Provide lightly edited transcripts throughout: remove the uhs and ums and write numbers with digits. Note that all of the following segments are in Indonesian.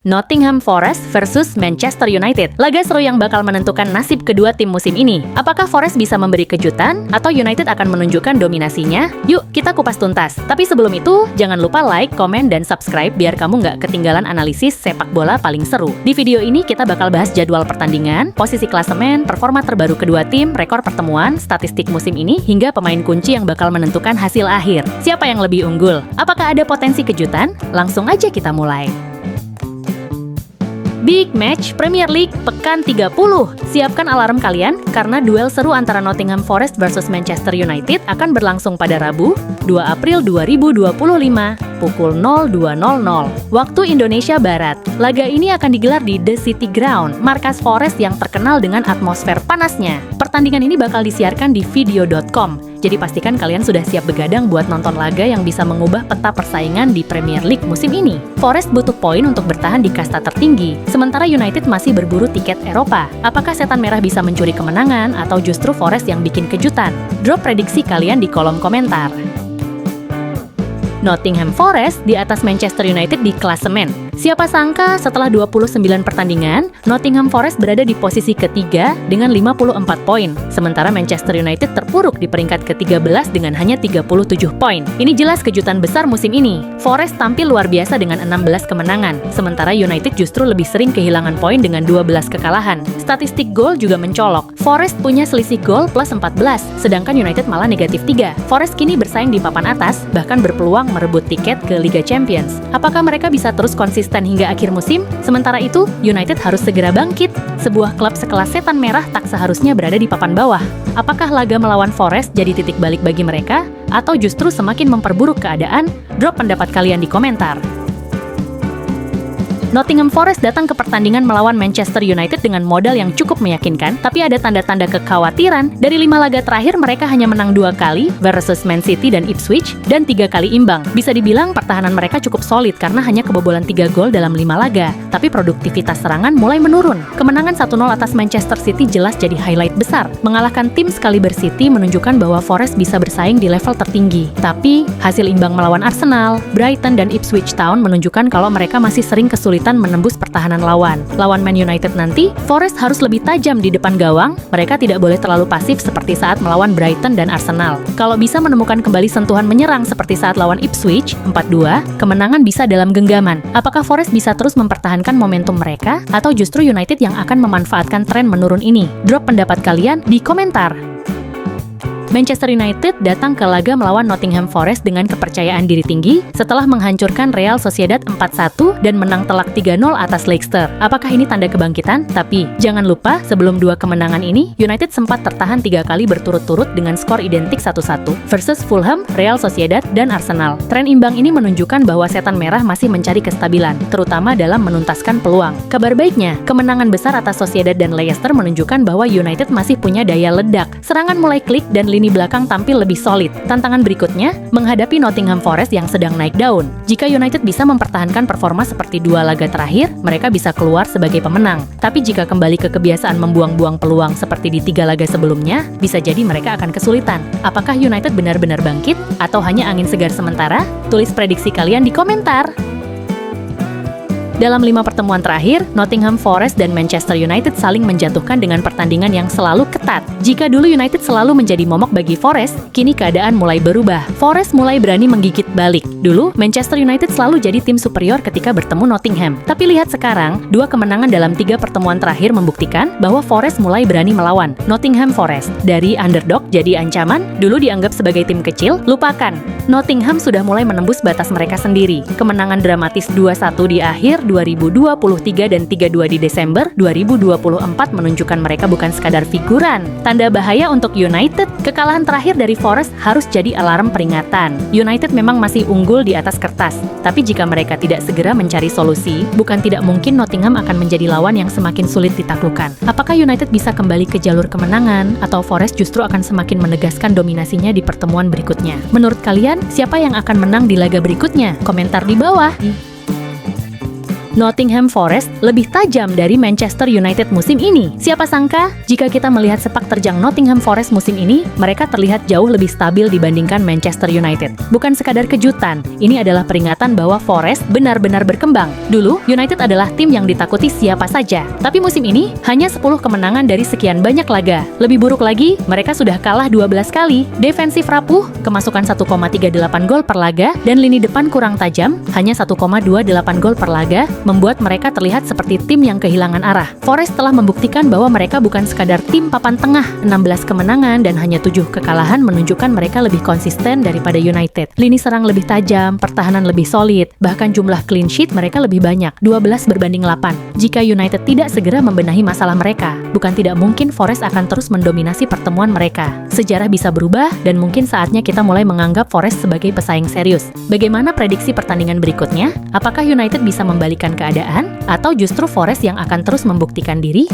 Nottingham Forest versus Manchester United. Laga seru yang bakal menentukan nasib kedua tim musim ini. Apakah Forest bisa memberi kejutan atau United akan menunjukkan dominasinya? Yuk, kita kupas tuntas. Tapi sebelum itu, jangan lupa like, komen, dan subscribe biar kamu nggak ketinggalan analisis sepak bola paling seru. Di video ini kita bakal bahas jadwal pertandingan, posisi klasemen, performa terbaru kedua tim, rekor pertemuan, statistik musim ini, hingga pemain kunci yang bakal menentukan hasil akhir. Siapa yang lebih unggul? Apakah ada potensi kejutan? Langsung aja kita mulai. Big Match Premier League Pekan 30. Siapkan alarm kalian karena duel seru antara Nottingham Forest versus Manchester United akan berlangsung pada Rabu, 2 April 2025, pukul 02.00 waktu Indonesia Barat. Laga ini akan digelar di The City Ground, markas Forest yang terkenal dengan atmosfer panasnya. Pertandingan ini bakal disiarkan di video.com. Jadi pastikan kalian sudah siap begadang buat nonton laga yang bisa mengubah peta persaingan di Premier League musim ini. Forest butuh poin untuk bertahan di kasta tertinggi, sementara United masih berburu tiket Eropa. Apakah setan merah bisa mencuri kemenangan atau justru Forest yang bikin kejutan? Drop prediksi kalian di kolom komentar. Nottingham Forest di atas Manchester United di klasemen. Siapa sangka setelah 29 pertandingan, Nottingham Forest berada di posisi ketiga dengan 54 poin, sementara Manchester United terpuruk di peringkat ke-13 dengan hanya 37 poin. Ini jelas kejutan besar musim ini. Forest tampil luar biasa dengan 16 kemenangan, sementara United justru lebih sering kehilangan poin dengan 12 kekalahan. Statistik gol juga mencolok. Forest punya selisih gol plus 14, sedangkan United malah negatif 3. Forest kini bersaing di papan atas, bahkan berpeluang merebut tiket ke Liga Champions. Apakah mereka bisa terus konsisten hingga akhir musim? Sementara itu, United harus segera bangkit. Sebuah klub sekelas setan merah tak seharusnya berada di papan bawah. Apakah laga melawan Forest jadi titik balik bagi mereka? Atau justru semakin memperburuk keadaan? Drop pendapat kalian di komentar. Nottingham Forest datang ke pertandingan melawan Manchester United dengan modal yang cukup meyakinkan, tapi ada tanda-tanda kekhawatiran. Dari 5 laga terakhir, mereka hanya menang 2 kali versus Man City dan Ipswich, dan 3 kali imbang. Bisa dibilang pertahanan mereka cukup solid karena hanya kebobolan 3 gol dalam 5 laga, tapi produktivitas serangan mulai menurun. Kemenangan 1-0 atas Manchester City jelas jadi highlight besar. Mengalahkan tim sekaliber City menunjukkan bahwa Forest bisa bersaing di level tertinggi. Tapi, hasil imbang melawan Arsenal, Brighton, dan Ipswich Town menunjukkan kalau mereka masih sering kesulitan menembus pertahanan lawan. Lawan Man United nanti, Forest harus lebih tajam di depan gawang. Mereka tidak boleh terlalu pasif seperti saat melawan Brighton dan Arsenal. Kalau bisa menemukan kembali sentuhan menyerang seperti saat lawan Ipswich 4-2, kemenangan bisa dalam genggaman. Apakah Forest bisa terus mempertahankan momentum mereka atau justru United yang akan memanfaatkan tren menurun ini? Drop pendapat kalian di komentar. Manchester United datang ke laga melawan Nottingham Forest dengan kepercayaan diri tinggi setelah menghancurkan Real Sociedad 4-1 dan menang telak 3-0 atas Leicester. Apakah ini tanda kebangkitan? Tapi, jangan lupa, sebelum 2 kemenangan ini, United sempat tertahan 3 kali berturut-turut dengan skor identik 1-1 versus Fulham, Real Sociedad, dan Arsenal. Tren imbang ini menunjukkan bahwa setan merah masih mencari kestabilan, terutama dalam menuntaskan peluang. Kabar baiknya, kemenangan besar atas Sociedad dan Leicester menunjukkan bahwa United masih punya daya ledak. Serangan mulai klik dan lini belakang tampil lebih solid. Tantangan berikutnya, menghadapi Nottingham Forest yang sedang naik daun. Jika United bisa mempertahankan performa seperti 2 laga terakhir, mereka bisa keluar sebagai pemenang. Tapi jika kembali ke kebiasaan membuang-buang peluang seperti di 3 laga sebelumnya, bisa jadi mereka akan kesulitan. Apakah United benar-benar bangkit? Atau hanya angin segar sementara? Tulis prediksi kalian di komentar. Dalam 5 pertemuan terakhir, Nottingham Forest dan Manchester United saling menjatuhkan dengan pertandingan yang selalu ketat. Jika dulu United selalu menjadi momok bagi Forest, kini keadaan mulai berubah. Forest mulai berani menggigit balik. Dulu, Manchester United selalu jadi tim superior ketika bertemu Nottingham. Tapi lihat sekarang, 2 kemenangan dalam 3 pertemuan terakhir membuktikan bahwa Forest mulai berani melawan. Nottingham Forest, dari underdog jadi ancaman, dulu dianggap sebagai tim kecil, lupakan. Nottingham sudah mulai menembus batas mereka sendiri. Kemenangan dramatis 2-1 di akhir 2023 dan 3-2 di Desember 2024 menunjukkan mereka bukan sekadar figuran. Tanda bahaya untuk United, kekalahan terakhir dari Forest harus jadi alarm peringatan. United memang masih unggul di atas kertas, tapi jika mereka tidak segera mencari solusi, bukan tidak mungkin Nottingham akan menjadi lawan yang semakin sulit ditaklukkan. Apakah United bisa kembali ke jalur kemenangan, atau Forest justru akan semakin menegaskan dominasinya di pertemuan berikutnya? Menurut kalian, siapa yang akan menang di laga berikutnya? Komentar di bawah. Nottingham Forest lebih tajam dari Manchester United musim ini. Siapa sangka, jika kita melihat sepak terjang Nottingham Forest musim ini, mereka terlihat jauh lebih stabil dibandingkan Manchester United. Bukan sekadar kejutan, ini adalah peringatan bahwa Forest benar-benar berkembang. Dulu, United adalah tim yang ditakuti siapa saja. Tapi musim ini, hanya 10 kemenangan dari sekian banyak laga. Lebih buruk lagi, mereka sudah kalah 12 kali. Defensif rapuh, kemasukan 1,38 gol per laga, dan lini depan kurang tajam, hanya 1,28 gol per laga, membuat mereka terlihat seperti tim yang kehilangan arah. Forest telah membuktikan bahwa mereka bukan sekadar tim papan tengah. 16 kemenangan dan hanya 7 kekalahan menunjukkan mereka lebih konsisten daripada United. Lini serang lebih tajam, pertahanan lebih solid, bahkan jumlah clean sheet mereka lebih banyak, 12 berbanding 8. Jika United tidak segera membenahi masalah mereka, bukan tidak mungkin Forest akan terus mendominasi pertemuan mereka. Sejarah bisa berubah dan mungkin saatnya kita mulai menganggap Forest sebagai pesaing serius. Bagaimana prediksi pertandingan berikutnya? Apakah United bisa membalikkan keadaan atau justru Forest yang akan terus membuktikan diri?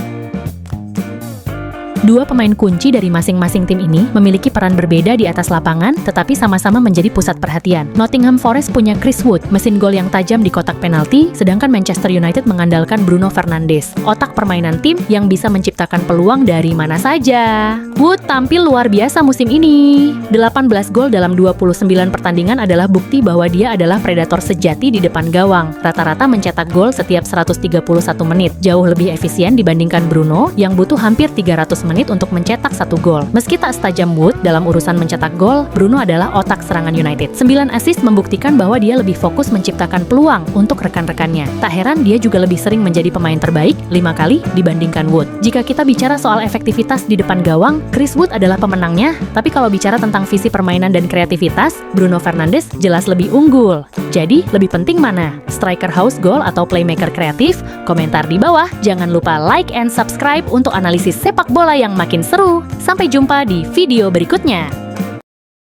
Dua pemain kunci dari masing-masing tim ini memiliki peran berbeda di atas lapangan, tetapi sama-sama menjadi pusat perhatian. Nottingham Forest punya Chris Wood, mesin gol yang tajam di kotak penalti, sedangkan Manchester United mengandalkan Bruno Fernandes, otak permainan tim yang bisa menciptakan peluang dari mana saja. Wood tampil luar biasa musim ini. 18 gol dalam 29 pertandingan adalah bukti bahwa dia adalah predator sejati di depan gawang. Rata-rata mencetak gol setiap 131 menit, jauh lebih efisien dibandingkan Bruno yang butuh hampir 300 menit untuk mencetak 1 gol. Meski tak setajam Wood dalam urusan mencetak gol, Bruno adalah otak serangan United. 9 assist membuktikan bahwa dia lebih fokus menciptakan peluang untuk rekan-rekannya. Tak heran dia juga lebih sering menjadi pemain terbaik 5 kali dibandingkan Wood. Jika kita bicara soal efektivitas di depan gawang, Chris Wood adalah pemenangnya, tapi kalau bicara tentang visi permainan dan kreativitas, Bruno Fernandes jelas lebih unggul. Jadi, lebih penting mana? Striker house goal atau playmaker kreatif? Komentar di bawah. Jangan lupa like and subscribe untuk analisis sepak bola yang makin seru. Sampai jumpa di video berikutnya.